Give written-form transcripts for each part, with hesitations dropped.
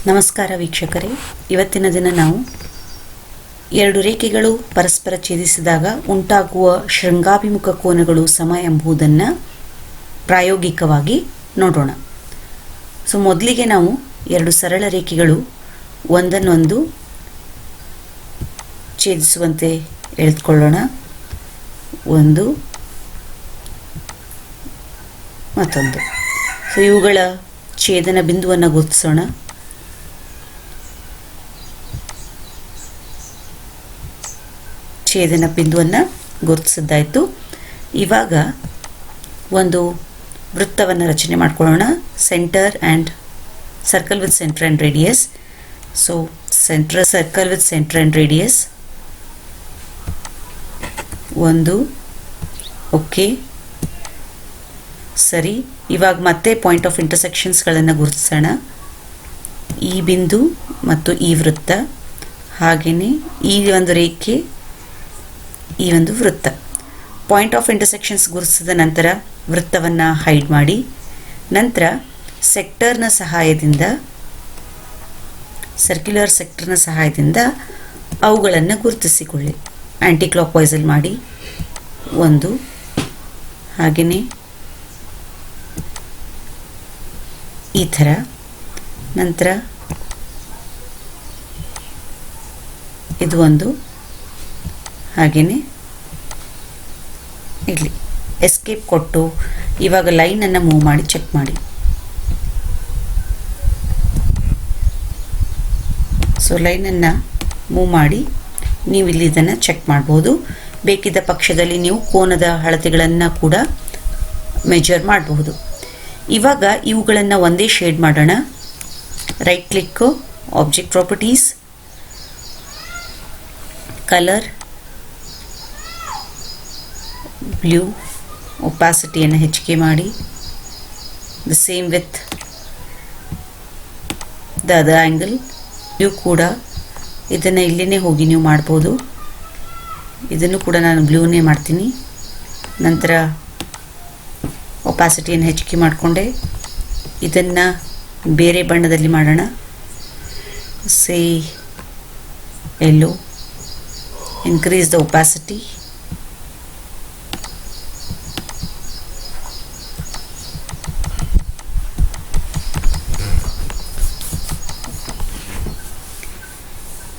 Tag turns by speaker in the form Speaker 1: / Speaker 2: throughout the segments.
Speaker 1: ನಮಸ್ಕಾರ ವೀಕ್ಷಕರೇ, ಇವತ್ತಿನ ದಿನ ನಾವು ಎರಡು ರೇಖೆಗಳು ಪರಸ್ಪರ ಛೇದಿಸಿದಾಗ ಉಂಟಾಗುವ ಶೃಂಗಾಭಿಮುಖ ಕೋನಗಳು ಸಮ ಎಂಬುದನ್ನು ಪ್ರಾಯೋಗಿಕವಾಗಿ ನೋಡೋಣ. ಮೊದಲಿಗೆ ನಾವು ಎರಡು ಸರಳ ರೇಖೆಗಳು ಒಂದನ್ನೊಂದು ಛೇದಿಸುವಂತೆ ಎಳೆದುಕೊಳ್ಳೋಣ. ಒಂದು ಮತ್ತೊಂದು. ಇವುಗಳ ಛೇದನ ಬಿಂದುವನ್ನು ಗುರುತಿಸೋಣ. ಛೇದನ ಬಿಂದುವನ್ನು ಗುರುತಿಸಿದ್ದಾಯಿತು. ಇವಾಗ ಒಂದು ವೃತ್ತವನ್ನು ರಚನೆ ಮಾಡ್ಕೊಳ್ಳೋಣ. Centre and circle with centre and radius. Circle with centre and radius ಒಂದು. ಓಕೆ, ಸರಿ. ಇವಾಗ ಮತ್ತೆ ಪಾಯಿಂಟ್ ಆಫ್ ಇಂಟರ್ಸೆಕ್ಷನ್ಸ್ಗಳನ್ನು ಗುರುತಿಸೋಣ. ಈ ಬಿಂದು ಮತ್ತು ಈ ವೃತ್ತ, ಹಾಗೆಯೇ ಈ ಒಂದು ರೇಖೆ, ಈ ಒಂದು ವೃತ್ತ. ಪಾಯಿಂಟ್ ಆಫ್ ಇಂಟರ್ಸೆಕ್ಷನ್ಸ್ ಗುರುತಿಸಿದ ನಂತರ ವೃತ್ತವನ್ನು ಹೈಡ್ ಮಾಡಿ, ನಂತರ ಸೆಕ್ಟರ್ನ ಸಹಾಯದಿಂದ, ಸರ್ಕ್ಯುಲರ್ ಸೆಕ್ಟರ್ನ ಸಹಾಯದಿಂದ ಅವುಗಳನ್ನು ಗುರುತಿಸಿಕೊಳ್ಳಿ. ಆ್ಯಂಟಿ ಕ್ಲಾಕ್ ವೈಸಲ್ಲಿ ಮಾಡಿ. ಒಂದು, ಹಾಗೆಯೇ ಈ ಥರ. ನಂತರ ಇದು ಒಂದು, ಹಾಗೆಯೇ ಇಲ್ಲಿ ಎಸ್ಕೇಪ್ ಕೊಟ್ಟು ಇವಾಗ ಲೈನನ್ನು ಮೂವ್ ಮಾಡಿ ಚೆಕ್ ಮಾಡಿ. ಲೈನನ್ನು ಮೂವ್ ಮಾಡಿ ನೀವು ಇಲ್ಲಿ ಇದನ್ನು ಚೆಕ್ ಮಾಡ್ಬೋದು. ಬೇಕಿದ್ದ ಪಕ್ಷದಲ್ಲಿ ನೀವು ಕೋನದ ಅಳತೆಗಳನ್ನು ಕೂಡ ಮೆಜರ್ ಮಾಡಬಹುದು. ಇವಾಗ ಇವುಗಳನ್ನು ಒಂದೇ ಶೇಡ್ ಮಾಡೋಣ. Right click, object properties, colour, blue, ಒಪಾಸಿಟಿಯನ್ನು ಹೆಚ್ಚಿಗೆ ಮಾಡಿ. The same with the other angle. ನೀವು ಕೂಡ ಇದನ್ನು ಇಲ್ಲೇ ಹೋಗಿ ನೀವು ಮಾಡ್ಬೋದು. ಇದನ್ನು ಕೂಡ ನಾನು ಬ್ಲೂನೇ ಮಾಡ್ತೀನಿ. ನಂತರ ಒಪಾಸಿಟಿಯನ್ನು ಹೆಚ್ಚಿಗೆ ಮಾಡಿಕೊಂಡೆ. ಇದನ್ನು ಬೇರೆ ಬಣ್ಣದಲ್ಲಿ ಮಾಡೋಣ. ಸೇ ಯೆಲ್ಲೋ. Increase the opacity.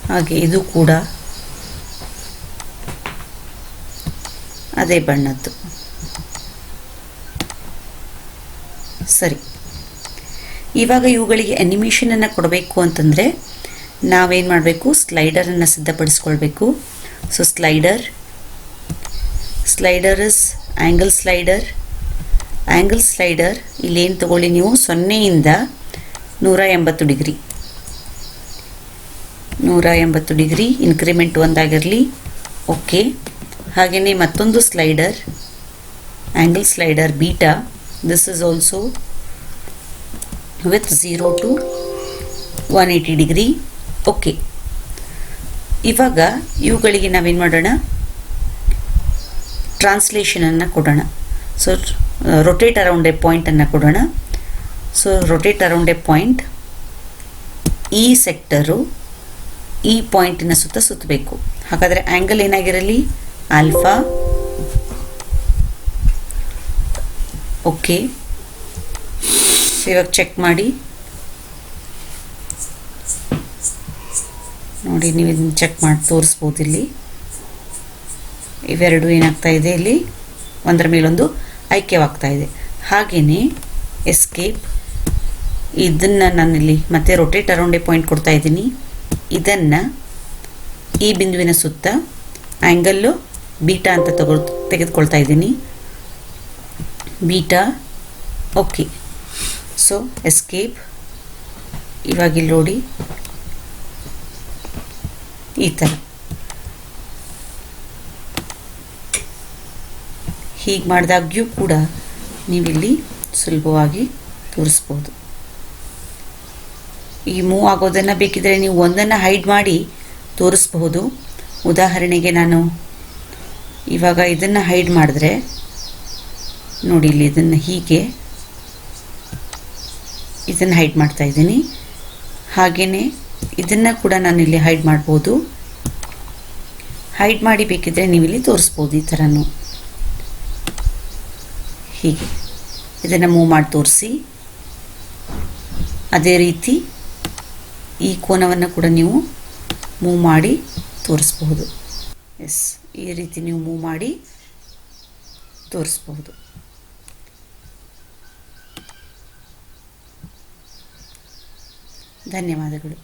Speaker 1: ಹಾಗೆ ಇದು ಕೂಡ ಅದೇ ಬಣ್ಣದ್ದು. ಸರಿ. ಇವಾಗ ಇವುಗಳಿಗೆ ಅನಿಮೇಷನನ್ನು ಕೊಡಬೇಕು ಅಂತಂದರೆ ನಾವೇನು ಮಾಡಬೇಕು? ಸ್ಲೈಡರನ್ನು ಸಿದ್ಧಪಡಿಸ್ಕೊಳ್ಬೇಕು. Slider is angle slider. Angle slider ಇಲ್ಲೇನು ತಗೊಳ್ಳಿ ನೀವು, 0ಇಂದ 180 ಡಿಗ್ರಿ. 180 ಡಿಗ್ರಿ ಇನ್ಕ್ರಿಮೆಂಟ್ ಒಂದಾಗಿರಲಿ. ಓಕೆ. ಹಾಗೆಯೇ ಮತ್ತೊಂದು slider, angle slider beta. This is also with 0 to 180 degree. Okay. ಇವಾಗ ಇವುಗಳಿಗೆ ನಾವೇನು ಮಾಡೋಣ? ಟ್ರಾನ್ಸ್ಲೇಷನನ್ನು ಕೊಡೋಣ. ರೊಟೇಟ್ ಅರೌಂಡ್ ಎ ಪಾಯಿಂಟನ್ನು ಕೊಡೋಣ. Rotate around A point. ಈ ಸೆಕ್ಟರು ಈ ಪಾಯಿಂಟಿನ ಸುತ್ತ ಸುತ್ತಬೇಕು. ಹಾಗಾದರೆ ಆ್ಯಂಗಲ್ ಏನಾಗಿರಲಿ? ಆಲ್ಫಾ. ಓಕೆ. ಇವಾಗ ಚೆಕ್ ಮಾಡಿ ನೋಡಿ. ನೀವು ಇದನ್ನು ಚೆಕ್ ಮಾಡಿ ತೋರಿಸ್ಬೋದು. ಇಲ್ಲಿ ಇವೆರಡು ಏನಾಗ್ತಾ ಇದೆ, ಇಲ್ಲಿ ಒಂದರ ಮೇಲೊಂದು ಐಕ್ಯವಾಗ್ತಾ ಇದೆ. ಹಾಗೆಯೇ ಎಸ್ಕೇಪ್. ಇದನ್ನು ನಾನಿಲ್ಲಿ ಮತ್ತೆ ರೊಟೇಟ್ ಅರೌಂಡ್ ಎ ಪಾಯಿಂಟ್ ಕೊಡ್ತಾ ಇದ್ದೀನಿ. ಇದನ್ನು ಈ ಬಿಂದುವಿನ ಸುತ್ತ ಆ್ಯಂಗಲ್ಲು ಬೀಟಾ ಅಂತ ತೆಗೆದುಕೊಳ್ತಾ ಇದ್ದೀನಿ. ಬೀಟಾ. ಓಕೆ. ಎಸ್ಕೇಪ್. ಇವಾಗ ಇಲ್ಲಿ ನೋಡಿ, ಈ ಥರ ಹೀಗೆ ಮಾಡಿದಾಗ್ಯೂ ಕೂಡ ನೀವಿಲ್ಲಿ ಸುಲಭವಾಗಿ ತೋರಿಸ್ಬೋದು. ಈ ಮೂವ್ ಆಗೋದನ್ನು ಬೇಕಿದ್ರೆ ನೀವು ಒಂದನ್ನು ಹೈಡ್ ಮಾಡಿ ತೋರಿಸ್ಬಹುದು. ಉದಾಹರಣೆಗೆ ನಾನು ಇವಾಗ ಇದನ್ನು ಹೈಡ್ ಮಾಡಿದ್ರೆ ನೋಡಿ, ಇಲ್ಲಿ ಇದನ್ನು ಹೀಗೆ ಇದನ್ನು ಹೈಡ್ ಮಾಡ್ತಾ ಇದ್ದೀನಿ. ಹಾಗೆಯೇ ಇದನ್ನು ಕೂಡ ನಾನಿಲ್ಲಿ ಹೈಡ್ ಮಾಡ್ಬೋದು. ಹೈಡ್ ಮಾಡಿ ಬೇಕಿದ್ರೆ ನೀವಿಲ್ಲಿ ತೋರಿಸ್ಬೋದು. ಈ ಥರನೂ ಹೀಗೆ ಇದನ್ನು ಮೂವ್ ಮಾಡಿ ತೋರಿಸಿ. ಅದೇ ರೀತಿ ಈ ಕೋನವನ್ನು ಕೂಡ ನೀವು ಮೂವ್ ಮಾಡಿ ತೋರಿಸ್ಬಹುದು. ಎಸ್, ಈ ರೀತಿ ನೀವು ಮೂವ್ ಮಾಡಿ ತೋರಿಸ್ಬಹುದು. ಧನ್ಯವಾದಗಳು.